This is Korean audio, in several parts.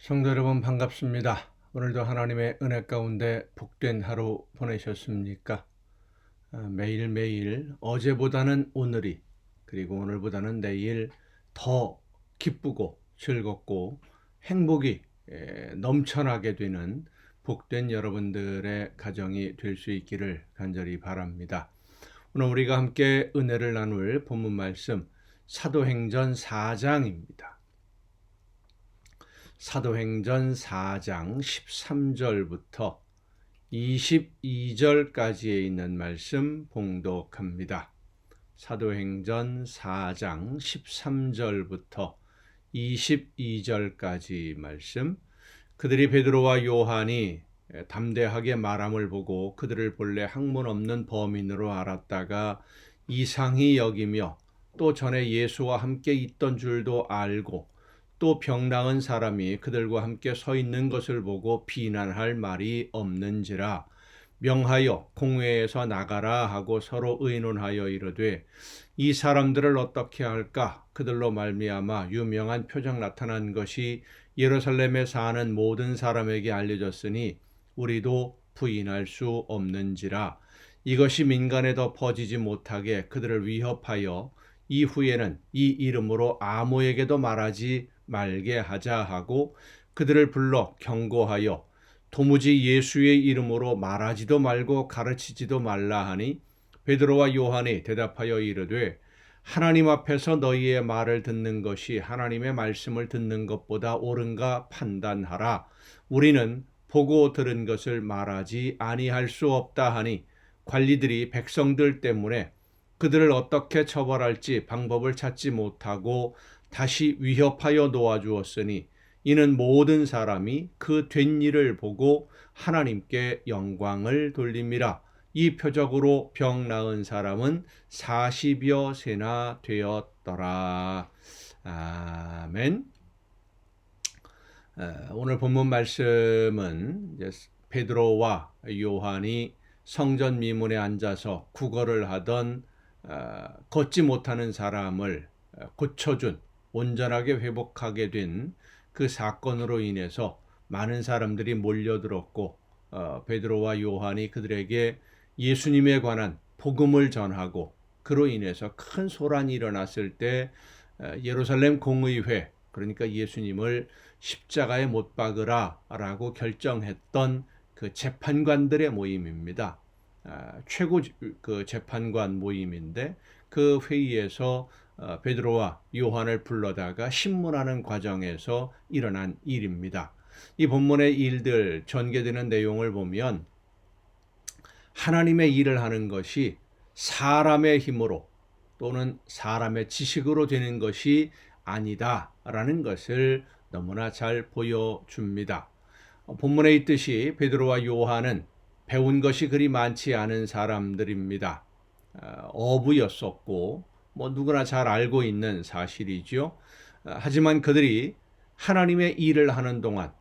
성도 여러분 반갑습니다. 오늘도 하나님의 은혜 가운데 복된 하루 보내셨습니까? 매일매일 어제보다는 오늘이 그리고 오늘보다는 내일 더 기쁘고 즐겁고 행복이 넘쳐나게 되는 복된 여러분들의 가정이 될 수 있기를 간절히 바랍니다. 오늘 우리가 함께 은혜를 나눌 본문 말씀 사도행전 4장입니다. 사도행전 4장 13절부터 22절까지에 있는 말씀 봉독합니다. 사도행전 4장 13절부터 22절까지 말씀. 그들이 베드로와 요한이 담대하게 말함을 보고 그들을 본래 학문 없는 범인으로 알았다가 이상히 여기며 또 전에 예수와 함께 있던 줄도 알고 또 병 나은 사람이 그들과 함께 서 있는 것을 보고 비난할 말이 없는지라 명하여 공회에서 나가라 하고 서로 의논하여 이르되 이 사람들을 어떻게 할까? 그들로 말미암아 유명한 표적 나타난 것이 예루살렘에 사는 모든 사람에게 알려졌으니 우리도 부인할 수 없는지라. 이것이 민간에 더 퍼지지 못하게 그들을 위협하여 이후에는 이 이름으로 아무에게도 말하지 말게 하자 하고 그들을 불러 경고하여 도무지 예수의 이름으로 말하지도 말고 가르치지도 말라 하니 베드로와 요한이 대답하여 이르되 하나님 앞에서 너희의 말을 듣는 것이 하나님의 말씀을 듣는 것보다 옳은가 판단하라. 우리는 보고 들은 것을 말하지 아니할 수 없다 하니 관리들이 백성들 때문에 그들을 어떻게 처벌할지 방법을 찾지 못하고 다시 위협하여 놓아주었으니 이는 모든 사람이 그 된 일을 보고 하나님께 영광을 돌림이라. 이 표적으로 병 나은 사람은 40여 세나 되었더라. 아멘. 오늘 본문 말씀은 베드로와 요한이 성전 미문에 앉아서 구걸을 하던 걷지 못하는 사람을 고쳐준 온전하게 회복하게 된 그 사건으로 인해서 많은 사람들이 몰려들었고 베드로와 요한이 그들에게 예수님에 관한 복음을 전하고 그로 인해서 큰 소란이 일어났을 때 예루살렘 공의회, 그러니까 예수님을 십자가에 못 박으라 라고 결정했던 그 재판관들의 모임입니다. 최고 그 재판관 모임인데 그 회의에서 베드로와 요한을 불러다가 신문하는 과정에서 일어난 일입니다. 이 본문의 일들 전개되는 내용을 보면 하나님의 일을 하는 것이 사람의 힘으로 또는 사람의 지식으로 되는 것이 아니다라는 것을 너무나 잘 보여줍니다. 본문에 있듯이 베드로와 요한은 배운 것이 그리 많지 않은 사람들입니다. 어부였었고 누구나 잘 알고 있는 사실이죠. 하지만 그들이 하나님의 일을 하는 동안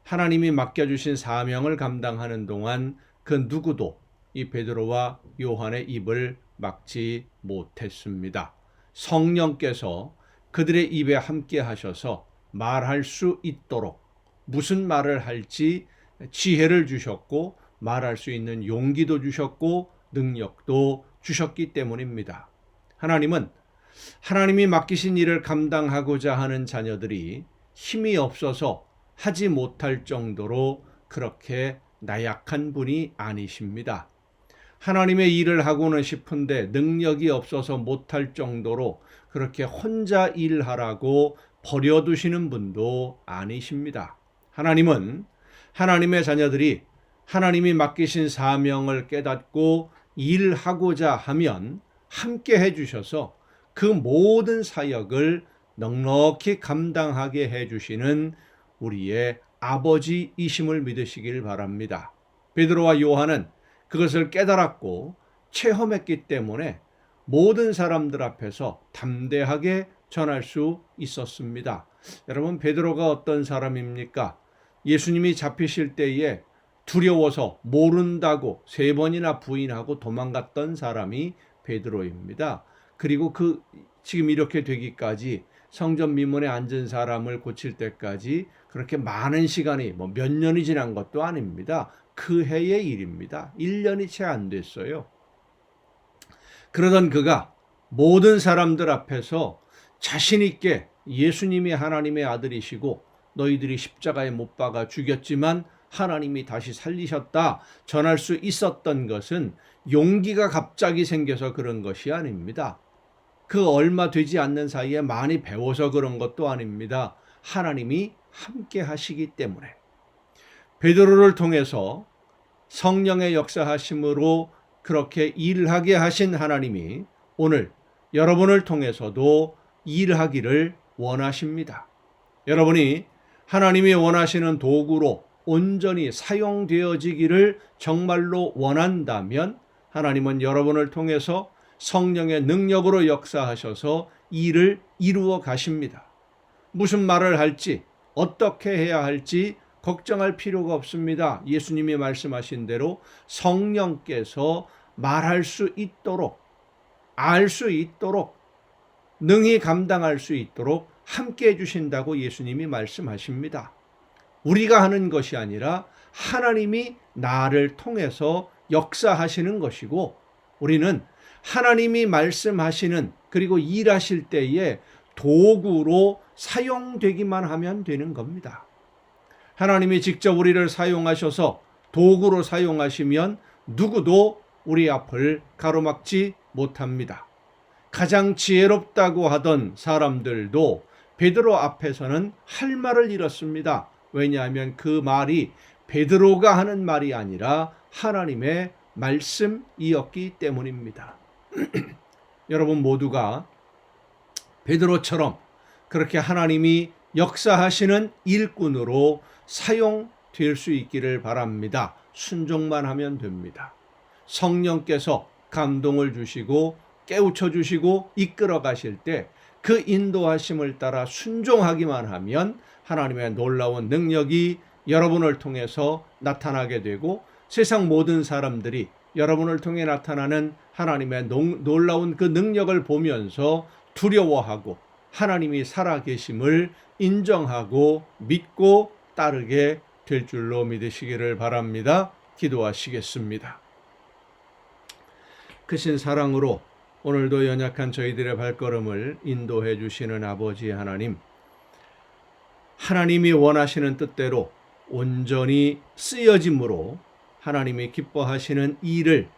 하나님이 맡겨주신 사명을 감당하는 동안 그 누구도 이 베드로와 요한의 입을 막지 못했습니다. 성령께서 그들의 입에 함께 하셔서 말할 수 있도록 무슨 말을 할지 지혜를 주셨고 말할 수 있는 용기도 주셨고 능력도 주셨기 때문입니다. 하나님은 하나님이 맡기신 일을 감당하고자 하는 자녀들이 힘이 없어서 하지 못할 정도로 그렇게 나약한 분이 아니십니다. 하나님의 일을 하고는 싶은데 능력이 없어서 못할 정도로 그렇게 혼자 일하라고 버려두시는 분도 아니십니다. 하나님은 하나님의 자녀들이 하나님이 맡기신 사명을 깨닫고 일하고자 하면 함께 해주셔서 그 모든 사역을 넉넉히 감당하게 해주시는 우리의 아버지이심을 믿으시길 바랍니다. 베드로와 요한은 그것을 깨달았고 체험했기 때문에 모든 사람들 앞에서 담대하게 전할 수 있었습니다. 여러분, 베드로가 어떤 사람입니까? 예수님이 잡히실 때에 두려워서 모른다고 3번이나 부인하고 도망갔던 사람이 베드로입니다. 그리고 지금 이렇게 되기까지 성전 미문에 앉은 사람을 고칠 때까지 그렇게 많은 시간이 몇 년이 지난 것도 아닙니다. 그 해의 일입니다. 1년이 채 안 됐어요. 그러던 그가 모든 사람들 앞에서 자신 있게 예수님이 하나님의 아들이시고 너희들이 십자가에 못 박아 죽였지만 하나님이 다시 살리셨다 전할 수 있었던 것은 용기가 갑자기 생겨서 그런 것이 아닙니다. 그 얼마 되지 않는 사이에 많이 배워서 그런 것도 아닙니다. 하나님이 함께 하시기 때문에. 베드로를 통해서 성령의 역사하심으로 그렇게 일하게 하신 하나님이 오늘 여러분을 통해서도 일하기를 원하십니다. 여러분이 하나님이 원하시는 도구로 온전히 사용되어지기를 정말로 원한다면 하나님은 여러분을 통해서 성령의 능력으로 역사하셔서 일을 이루어 가십니다. 무슨 말을 할지 어떻게 해야 할지 걱정할 필요가 없습니다. 예수님이 말씀하신 대로 성령께서 말할 수 있도록, 알 수 있도록, 능히 감당할 수 있도록 함께 해주신다고 예수님이 말씀하십니다. 우리가 하는 것이 아니라 하나님이 나를 통해서 역사하시는 것이고 우리는 하나님이 말씀하시는 그리고 일하실 때에 도구로 사용되기만 하면 되는 겁니다. 하나님이 직접 우리를 사용하셔서 도구로 사용하시면 누구도 우리 앞을 가로막지 못합니다. 가장 지혜롭다고 하던 사람들도 베드로 앞에서는 할 말을 잃었습니다. 왜냐하면 그 말이 베드로가 하는 말이 아니라 하나님의 말씀이었기 때문입니다. 여러분 모두가 베드로처럼 그렇게 하나님이 역사하시는 일꾼으로 사용될 수 있기를 바랍니다. 순종만 하면 됩니다. 성령께서 감동을 주시고 깨우쳐 주시고 이끌어 가실 때 그 인도하심을 따라 순종하기만 하면 하나님의 놀라운 능력이 여러분을 통해서 나타나게 되고 세상 모든 사람들이 여러분을 통해 나타나는 하나님의 놀라운 그 능력을 보면서 두려워하고 하나님이 살아계심을 인정하고 믿고 따르게 될 줄로 믿으시기를 바랍니다. 기도하시겠습니다. 크신 사랑으로 오늘도 연약한 저희들의 발걸음을 인도해 주시는 아버지 하나님, 하나님이 원하시는 뜻대로 온전히 쓰여짐으로 하나님이 기뻐하시는 일을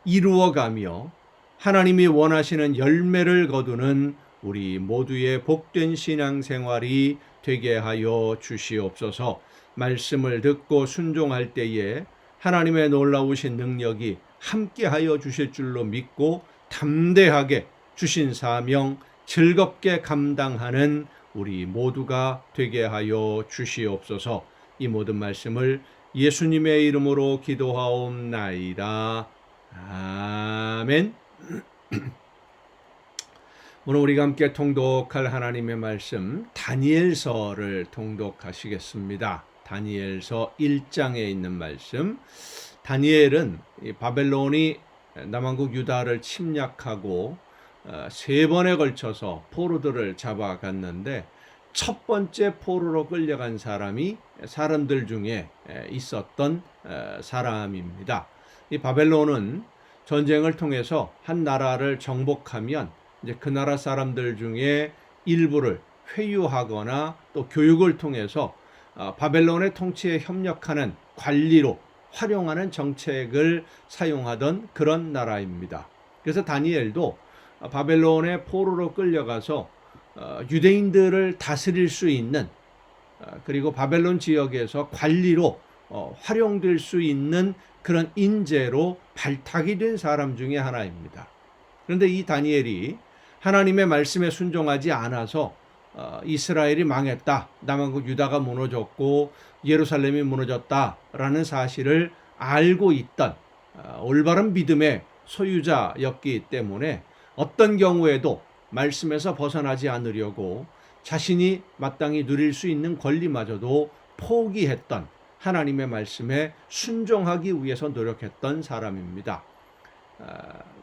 이루어가며 하나님이 원하시는 열매를 거두는 우리 모두의 복된 신앙생활이 되게 하여 주시옵소서. 말씀을 듣고 순종할 때에 하나님의 놀라우신 능력이 함께하여 주실 줄로 믿고 담대하게 주신 사명 즐겁게 감당하는 우리 모두가 되게 하여 주시옵소서. 이 모든 말씀을 예수님의 이름으로 기도하옵나이다. 아멘. 오늘 우리가 함께 통독할 하나님의 말씀 다니엘서를 통독하시겠습니다. 다니엘서 1장에 있는 말씀. 다니엘은 바벨론이 남왕국 유다를 침략하고 3번에 걸쳐서 포로들을 잡아갔는데 첫 번째 포로로 끌려간 사람이 사람들 중에 있었던 사람입니다. 이 바벨론은 전쟁을 통해서 한 나라를 정복하면 이제 그 나라 사람들 중에 일부를 회유하거나 또 교육을 통해서 바벨론의 통치에 협력하는 관리로 활용하는 정책을 사용하던 그런 나라입니다. 그래서 다니엘도 바벨론의 포로로 끌려가서 유대인들을 다스릴 수 있는 그리고 바벨론 지역에서 관리로 활용될 수 있는 그런 인재로 발탁이 된 사람 중에 하나입니다. 그런데 이 다니엘이 하나님의 말씀에 순종하지 않아서 이스라엘이 망했다, 남왕국 유다가 무너졌고 예루살렘이 무너졌다라는 사실을 알고 있던 올바른 믿음의 소유자였기 때문에 어떤 경우에도 말씀에서 벗어나지 않으려고 자신이 마땅히 누릴 수 있는 권리마저도 포기했던 하나님의 말씀에 순종하기 위해서 노력했던 사람입니다.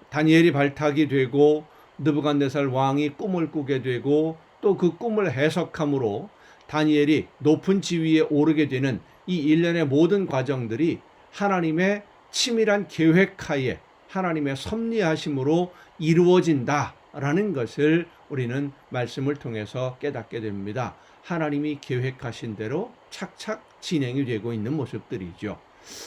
다니엘이 발탁이 되고 느부갓네살 왕이 꿈을 꾸게 되고 또 그 꿈을 해석함으로 다니엘이 높은 지위에 오르게 되는 이 일련의 모든 과정들이 하나님의 치밀한 계획하에 하나님의 섭리하심으로 이루어진다라는 것을 우리는 말씀을 통해서 깨닫게 됩니다. 하나님이 계획하신 대로 착착 진행이 되고 있는 모습들이죠.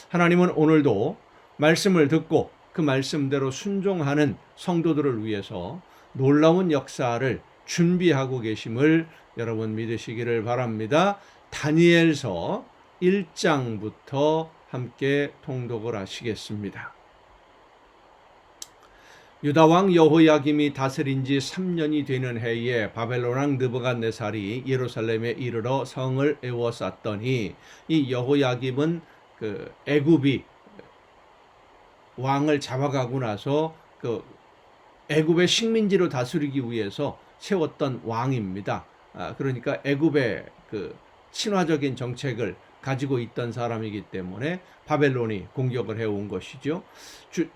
하나님은 오늘도 말씀을 듣고 그 말씀대로 순종하는 성도들을 위해서 놀라운 역사를 준비하고 계심을 여러분 믿으시기를 바랍니다. 다니엘서 1장부터 함께 통독을 하시겠습니다. 유다 왕 여호야김이 다스린 지 3년이 되는 해에 바벨론 왕 느부갓네살이 예루살렘에 이르러 성을 에워쌌더니, 이 여호야김은 그 애굽이 왕을 잡아가고 나서 그 애굽의 식민지로 다스리기 위해서 세웠던 왕입니다. 그러니까 애굽의 그 친화적인 정책을 가지고 있던 사람이기 때문에 바벨론이 공격을 해온 것이죠.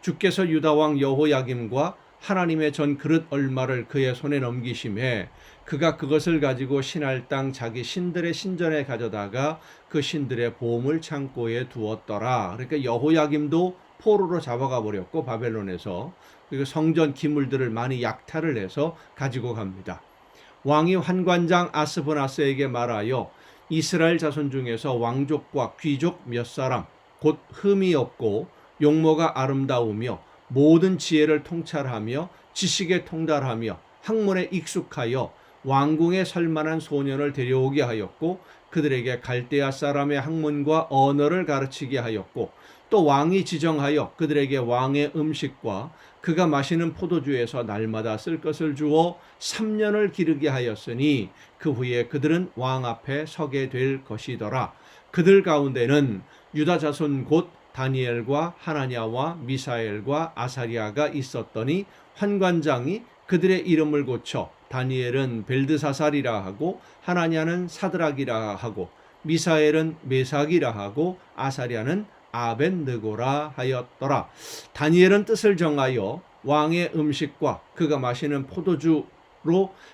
주께서 유다 왕 여호야김과 하나님의 전 그릇 얼마를 그의 손에 넘기심에 그가 그것을 가지고 신할 땅 자기 신들의 신전에 가져다가 그 신들의 보물 창고에 두었더라. 그러니까 여호야김도 포로로 잡아가 버렸고 바벨론에서, 그리고 성전 기물들을 많이 약탈을 해서 가지고 갑니다. 왕이 환관장 아스브나스에게 말하여 이스라엘 자손 중에서 왕족과 귀족 몇 사람, 곧 흠이 없고 용모가 아름다우며 모든 지혜를 통찰하며 지식에 통달하며 학문에 익숙하여 왕궁에 설만한 소년을 데려오게 하였고, 그들에게 갈대아 사람의 학문과 언어를 가르치게 하였고, 또 왕이 지정하여 그들에게 왕의 음식과 그가 마시는 포도주에서 날마다 쓸 것을 주어 3년을 기르게 하였으니 그 후에 그들은 왕 앞에 서게 될 것이더라. 그들 가운데는 유다 자손 곧 다니엘과 하나냐와 미사엘과 아사리아가 있었더니 환관장이 그들의 이름을 고쳐 다니엘은 벨드사살이라 하고 하나냐는 사드락이라 하고 미사엘은 메삭이라 하고 아사리아는 아벤느고라 하였더라. 다니엘은 뜻을 정하여 왕의 음식과 그가 마시는 포도주로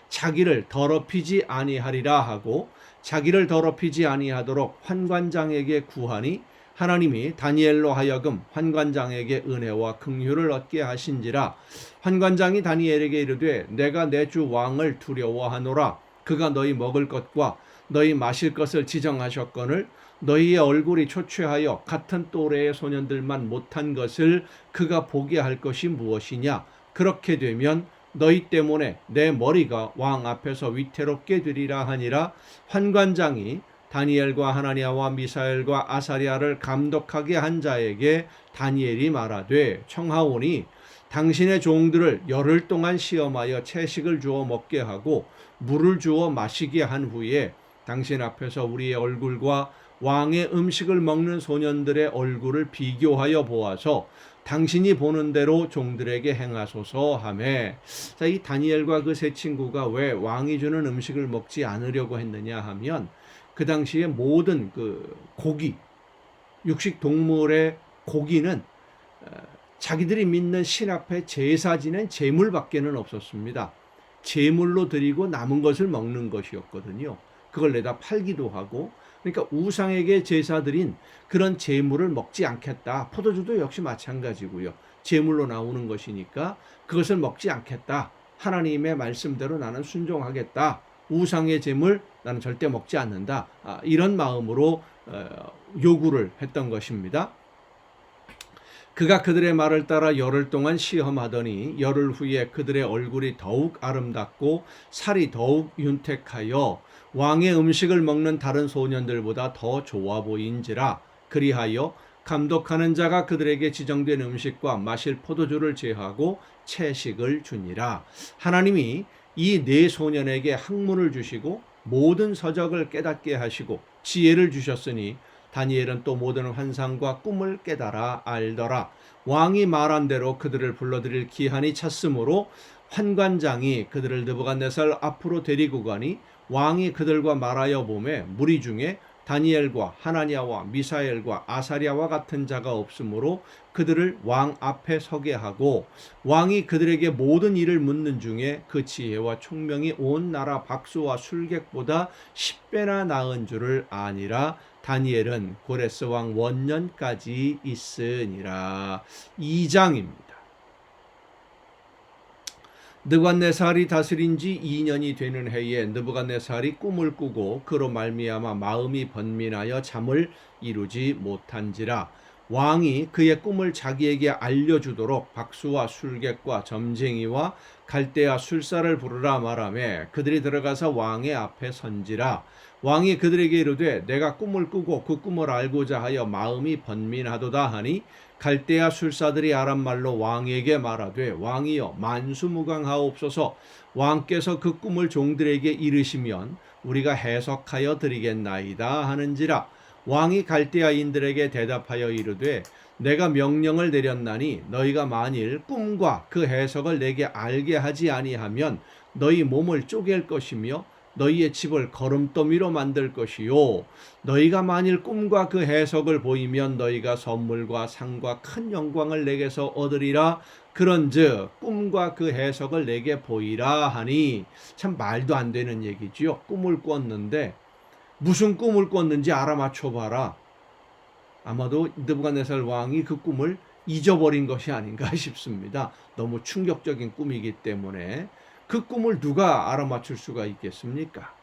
자기를 더럽히지 아니하리라 하고, 자기를 더럽히지 아니하도록 환관장에게 구하니 하나님이 다니엘로 하여금 환관장에게 은혜와 긍휼을 얻게 하신지라. 환관장이 다니엘에게 이르되 내가 내 주 왕을 두려워하노라. 그가 너희 먹을 것과 너희 마실 것을 지정하셨거늘 너희의 얼굴이 초췌하여 같은 또래의 소년들만 못한 것을 그가 보게 할 것이 무엇이냐. 그렇게 되면 너희 때문에 내 머리가 왕 앞에서 위태롭게 되리라 하니라. 환관장이 다니엘과 하나냐와 미사엘과 아사리아를 감독하게 한 자에게 다니엘이 말하되 청하오니 당신의 종들을 열흘 동안 시험하여 채식을 주어 먹게 하고 물을 주어 마시게 한 후에 당신 앞에서 우리의 얼굴과 왕의 음식을 먹는 소년들의 얼굴을 비교하여 보아서 당신이 보는 대로 종들에게 행하소서 하매. 자, 이 다니엘과 그 세 친구가 왜 왕이 주는 음식을 먹지 않으려고 했느냐 하면, 그 당시에 모든 그 고기, 육식 동물의 고기는 자기들이 믿는 신 앞에 제사 지낸 제물밖에는 없었습니다. 제물로 드리고 남은 것을 먹는 것이었거든요. 그걸 내다 팔기도 하고, 그러니까 우상에게 제사 드린 그런 제물을 먹지 않겠다. 포도주도 역시 마찬가지고요. 제물로 나오는 것이니까 그것을 먹지 않겠다. 하나님의 말씀대로 나는 순종하겠다. 우상의 제물 나는 절대 먹지 않는다. 이런 마음으로 요구를 했던 것입니다. 그가 그들의 말을 따라 열흘 동안 시험하더니 열흘 후에 그들의 얼굴이 더욱 아름답고 살이 더욱 윤택하여 왕의 음식을 먹는 다른 소년들보다 더 좋아 보인지라. 그리하여 감독하는 자가 그들에게 지정된 음식과 마실 포도주를 제하고 채식을 주니라. 하나님이 이 네 소년에게 학문을 주시고 모든 서적을 깨닫게 하시고 지혜를 주셨으니 다니엘은 또 모든 환상과 꿈을 깨달아 알더라. 왕이 말한 대로 그들을 불러들일 기한이 찼으므로 환관장이 그들을 느부갓네살 앞으로 데리고 가니 왕이 그들과 말하여 보매 무리 중에 다니엘과 하나냐와 미사엘과 아사랴와 같은 자가 없으므로 그들을 왕 앞에 서게 하고 왕이 그들에게 모든 일을 묻는 중에 그 지혜와 총명이 온 나라 박수와 술객보다 10배나 나은 줄을 아니라. 다니엘은 고레스 왕 원년까지 있으니라. 2장입니다. 느부갓네살이 다스린 지 2년이 되는 해에 느부갓네살이 꿈을 꾸고 그로 말미암아 마음이 번민하여 잠을 이루지 못한지라. 왕이 그의 꿈을 자기에게 알려주도록 박수와 술객과 점쟁이와 갈대아 술사를 부르라 말하매 그들이 들어가서 왕의 앞에 선지라. 왕이 그들에게 이르되 내가 꿈을 꾸고 그 꿈을 알고자 하여 마음이 번민하도다 하니 갈대아 술사들이 아람 말로 왕에게 말하되 왕이여 만수무강하옵소서. 왕께서 그 꿈을 종들에게 이르시면 우리가 해석하여 드리겠나이다 하는지라. 왕이 갈대아인들에게 대답하여 이르되 내가 명령을 내렸나니 너희가 만일 꿈과 그 해석을 내게 알게 하지 아니하면 너희 몸을 쪼갤 것이며 너희의 집을 거름더미로 만들 것이요 너희가 만일 꿈과 그 해석을 보이면 너희가 선물과 상과 큰 영광을 내게서 얻으리라. 그런즉 꿈과 그 해석을 내게 보이라 하니. 참 말도 안 되는 얘기지요. 꿈을 꿨는데 무슨 꿈을 꿨는지 알아맞혀 봐라. 아마도 느부갓네살 왕이 그 꿈을 잊어버린 것이 아닌가 싶습니다. 너무 충격적인 꿈이기 때문에. 그 꿈을 누가 알아맞힐 수가 있겠습니까?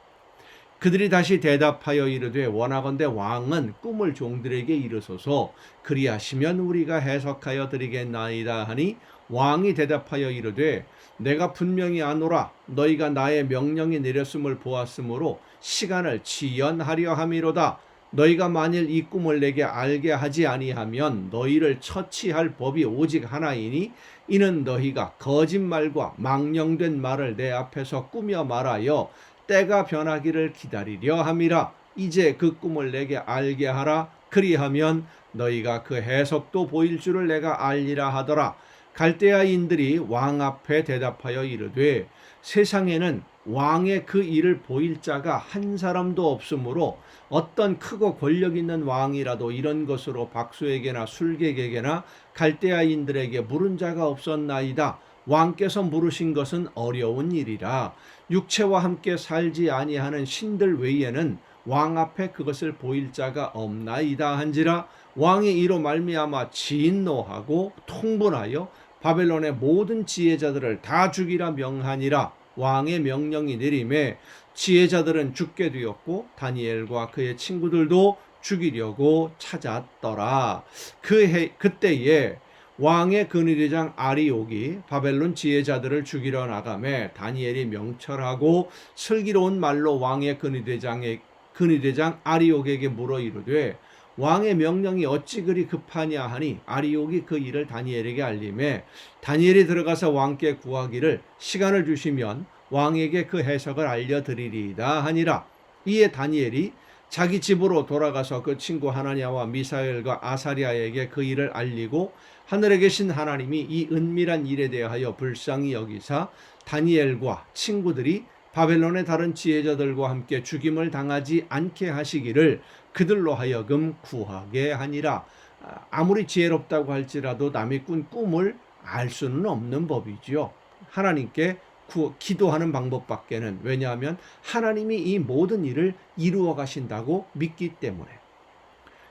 그들이 다시 대답하여 이르되 원하건대 왕은 꿈을 종들에게 이르소서. 그리하시면 우리가 해석하여 드리겠나이다 하니 왕이 대답하여 이르되 내가 분명히 아노라. 너희가 나의 명령이 내렸음을 보았으므로 시간을 지연하려 함이로다. 너희가 만일 이 꿈을 내게 알게 하지 아니하면 너희를 처치할 법이 오직 하나이니 이는 너희가 거짓말과 망령된 말을 내 앞에서 꾸며 말하여 때가 변하기를 기다리려 함이라. 이제 그 꿈을 내게 알게 하라. 그리하면 너희가 그 해석도 보일 줄을 내가 알리라 하더라. 갈대아인들이 왕 앞에 대답하여 이르되 세상에는 왕의 그 일을 보일 자가 한 사람도 없으므로 어떤 크고 권력 있는 왕이라도 이런 것으로 박수에게나 술객에게나 갈대아인들에게 물은 자가 없었나이다. 왕께서 물으신 것은 어려운 일이라. 육체와 함께 살지 아니하는 신들 외에는 왕 앞에 그것을 보일 자가 없나이다 한지라. 왕이 이로 말미암아 진노하고 통분하여 바벨론의 모든 지혜자들을 다 죽이라 명하니라. 왕의 명령이 내림에 지혜자들은 죽게 되었고 다니엘과 그의 친구들도 죽이려고 찾았더라. 그때에 왕의 근위대장 아리옥이 바벨론 지혜자들을 죽이러 나가매 다니엘이 명철하고 슬기로운 말로 왕의 근위대장 아리옥에게 물어 이르되 왕의 명령이 어찌 그리 급하냐 하니 아리옥이 그 일을 다니엘에게 알림해 다니엘이 들어가서 왕께 구하기를 시간을 주시면 왕에게 그 해석을 알려드리리이다 하니라. 이에 다니엘이 자기 집으로 돌아가서 그 친구 하나냐와 미사엘과 아사랴에게 그 일을 알리고 하늘에 계신 하나님이 이 은밀한 일에 대하여 불쌍히 여기사 다니엘과 친구들이 바벨론의 다른 지혜자들과 함께 죽임을 당하지 않게 하시기를 그들로 하여금 구하게 하니라. 아무리 지혜롭다고 할지라도 남이 꾼 꿈을 알 수는 없는 법이지요. 하나님께 기도하는 방법밖에는. 왜냐하면 하나님이 이 모든 일을 이루어 가신다고 믿기 때문에.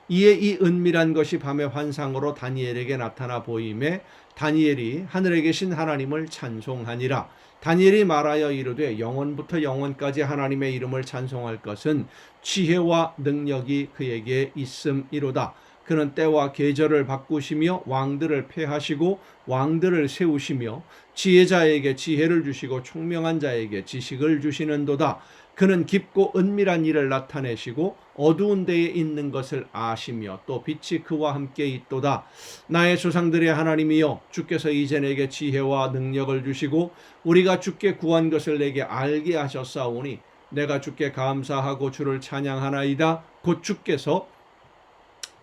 이에 이 은밀한 것이 밤의 환상으로 다니엘에게 나타나 보임에 다니엘이 하늘에 계신 하나님을 찬송하니라. 다니엘이 말하여 이르되 영원부터 영원까지 하나님의 이름을 찬송할 것은 지혜와 능력이 그에게 있음이로다. 그는 때와 계절을 바꾸시며 왕들을 폐하시고 왕들을 세우시며 지혜자에게 지혜를 주시고 총명한 자에게 지식을 주시는도다. 그는 깊고 은밀한 일을 나타내시고 어두운 데에 있는 것을 아시며 또 빛이 그와 함께 있도다. 나의 조상들의 하나님이여 주께서 이제 내게 지혜와 능력을 주시고 우리가 주께 구한 것을 내게 알게 하셨사오니 내가 주께 감사하고 주를 찬양하나이다. 곧 주께서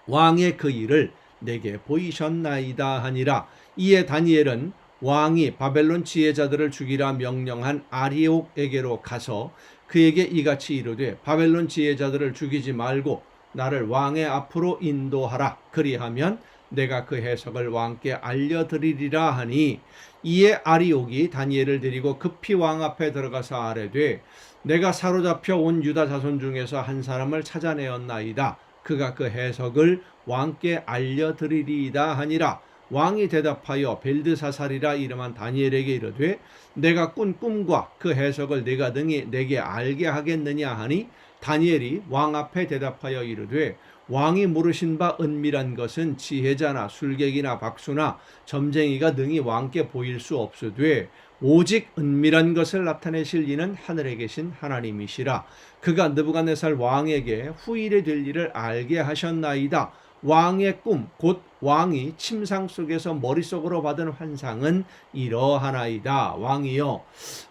왕의 그 일을 내게 보이셨나이다 하니라. 이에 다니엘은 왕이 바벨론 지혜자들을 죽이라 명령한 아리옥에게로 가서 그에게 이같이 이르되 바벨론 지혜자들을 죽이지 말고 나를 왕의 앞으로 인도하라. 그리하면 내가 그 해석을 왕께 알려드리리라 하니, 이에 아리옥이 다니엘을 데리고 급히 왕 앞에 들어가서 아뢰되 내가 사로잡혀 온 유다 자손 중에서 한 사람을 찾아내었나이다. 그가 그 해석을 왕께 알려드리리이다 하니라. 왕이 대답하여 벨드사살이라 이름한 다니엘에게 이르되 내가 꾼 꿈과 그 해석을 네가 능히 내게 알게 하겠느냐 하니, 다니엘이 왕 앞에 대답하여 이르되 왕이 물으신 바 은밀한 것은 지혜자나 술객이나 박수나 점쟁이가 능히 왕께 보일 수 없으되 오직 은밀한 것을 나타내실 이는 하늘에 계신 하나님이시라. 그가 느부갓네살 왕에게 후일에 될 일을 알게 하셨나이다. 왕의 꿈 곧 왕이 침상 속에서 머릿속으로 받은 환상은 이러하나이다. 왕이여,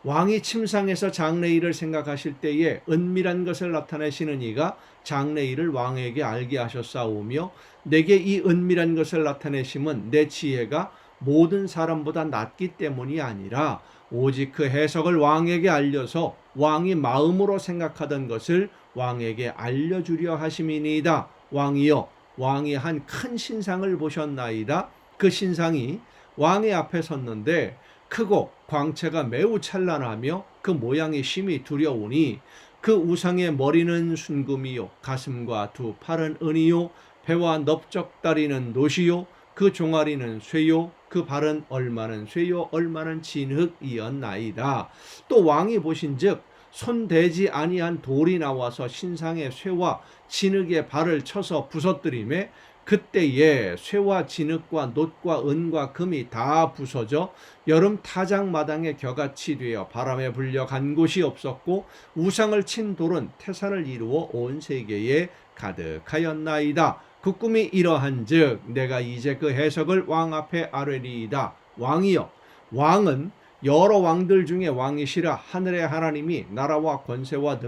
왕이 침상에서 장래일을 생각하실 때에 은밀한 것을 나타내시는 이가 장래일을 왕에게 알게 하셨사오며, 내게 이 은밀한 것을 나타내심은 내 지혜가 모든 사람보다 낫기 때문이 아니라 오직 그 해석을 왕에게 알려서 왕이 마음으로 생각하던 것을 왕에게 알려주려 하심이니이다. 왕이여, 왕이 한 큰 신상을 보셨나이다. 그 신상이 왕의 앞에 섰는데 크고 광채가 매우 찬란하며 그 모양이 심히 두려우니, 그 우상의 머리는 순금이요 가슴과 두 팔은 은이요 배와 넓적다리는 노시요 그 종아리는 쇠요 그 발은 얼마는 쇠요 얼마는 진흙이었나이다. 또 왕이 보신즉 손대지 아니한 돌이 나와서 신상의 쇠와 진흙의 발을 쳐서 부서뜨리매, 그때에 쇠와 진흙과 놋과 은과 금이 다 부서져 여름 타작마당에 겨같이 되어 바람에 불려 간 곳이 없었고, 우상을 친 돌은 태산을 이루어 온 세계에 가득하였나이다. 그 꿈이 이러한즉 내가 이제 그 해석을 왕 앞에 아뢰리이다. 왕이여, 왕은 여러 왕들 중에 왕이시라. 하늘의 하나님이 나라와 권세와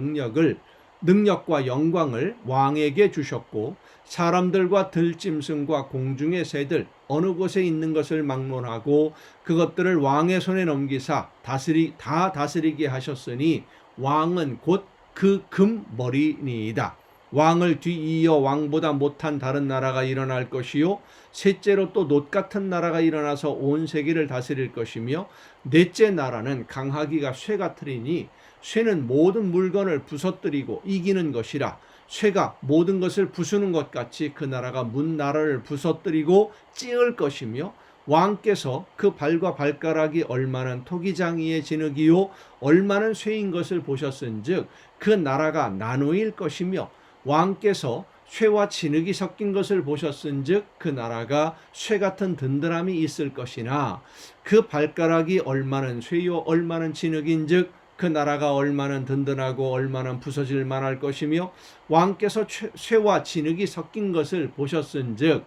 능력과 영광을 왕에게 주셨고, 사람들과 들짐승과 공중의 새들 어느 곳에 있는 것을 막론하고 그것들을 왕의 손에 넘기사 다 다스리게 하셨으니, 왕은 곧 그 금머리니이다. 왕을 뒤이어 왕보다 못한 다른 나라가 일어날 것이요, 셋째로 또 놋 같은 나라가 일어나서 온 세계를 다스릴 것이며, 넷째 나라는 강하기가 쇠 같으리니 쇠는 모든 물건을 부서뜨리고 이기는 것이라. 쇠가 모든 것을 부수는 것 같이 그 나라가 문 나라를 부서뜨리고 찌을 것이며, 왕께서 그 발과 발가락이 얼마는 토기장이의 진흙이요 얼마는 쇠인 것을 보셨은즉 그 나라가 나누일 것이며, 왕께서 쇠와 진흙이 섞인 것을 보셨은즉 그 나라가 쇠 같은 든든함이 있을 것이나, 그 발가락이 얼마는 쇠요 얼마는 진흙인즉 그 나라가 얼마는 든든하고 얼마는 부서질 만할 것이며, 왕께서 쇠와 진흙이 섞인 것을 보셨은즉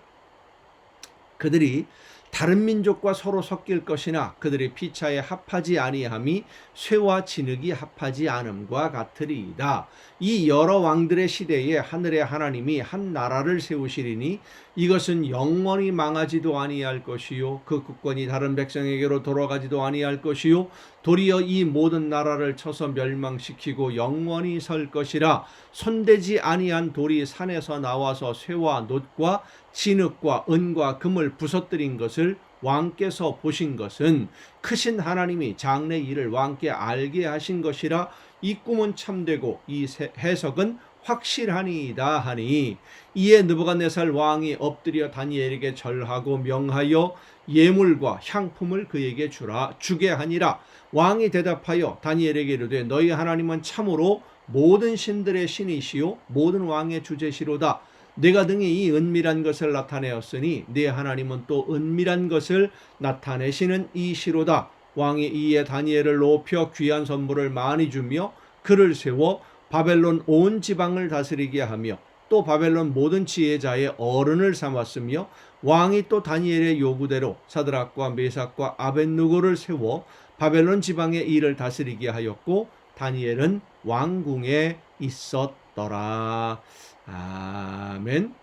그들이 다른 민족과 서로 섞일 것이나 그들의 피차에 합하지 아니함이 쇠와 진흙이 합하지 않음과 같으리이다. 이 여러 왕들의 시대에 하늘의 하나님이 한 나라를 세우시리니 이것은 영원히 망하지도 아니할 것이요 그 국권이 다른 백성에게로 돌아가지도 아니할 것이요 도리어 이 모든 나라를 쳐서 멸망시키고 영원히 설 것이라. 손대지 아니한 돌이 산에서 나와서 쇠와 놋과 진흙과 은과 금을 부서뜨린 것을 왕께서 보신 것은 크신 하나님이 장래 일을 왕께 알게 하신 것이라. 이 꿈은 참되고 이 해석은 확실하니이다 하니, 이에 느부갓네살 왕이 엎드려 다니엘에게 절하고 명하여 예물과 향품을 그에게 주게 하니라. 왕이 대답하여 다니엘에게 이르되 너희 하나님은 참으로 모든 신들의 신이시요 모든 왕의 주제시로다. 내가 능히 이 은밀한 것을 나타내었으니 네 하나님은 또 은밀한 것을 나타내시는 이시로다. 왕이 이에 다니엘을 높여 귀한 선물을 많이 주며 그를 세워 바벨론 온 지방을 다스리게 하며 또 바벨론 모든 지혜자의 어른을 삼았으며, 왕이 또 다니엘의 요구대로 사드락과 메삭과 아벳느고를 세워 바벨론 지방의 일을 다스리게 하였고 다니엘은 왕궁에 있었더라. 아멘.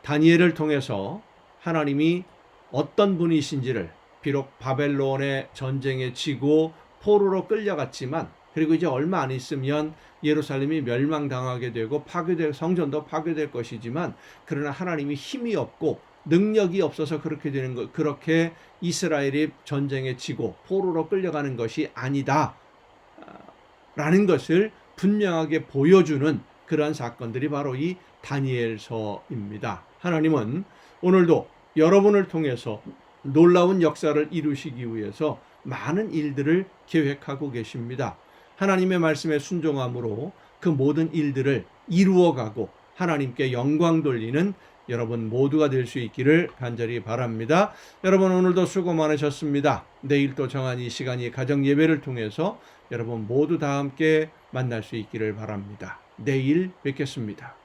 다니엘을 통해서 하나님이 어떤 분이신지를, 비록 바벨론의 전쟁에 지고 포로로 끌려갔지만 그리고 이제 얼마 안 있으면 예루살렘이 멸망당하게 되고 파괴될, 성전도 파괴될 것이지만, 그러나 하나님이 힘이 없고 능력이 없어서 그렇게 되는 것, 그렇게 이스라엘이 전쟁에 지고 포로로 끌려가는 것이 아니다 라는 것을 분명하게 보여주는 그러한 사건들이 바로 이 다니엘서입니다. 하나님은 오늘도 여러분을 통해서 놀라운 역사를 이루시기 위해서 많은 일들을 계획하고 계십니다. 하나님의 말씀에 순종함으로 그 모든 일들을 이루어가고 하나님께 영광 돌리는 여러분 모두가 될 수 있기를 간절히 바랍니다. 여러분 오늘도 수고 많으셨습니다. 내일 또 정한 이 시간이 가정 예배를 통해서 여러분 모두 다 함께 만날 수 있기를 바랍니다. 내일 뵙겠습니다.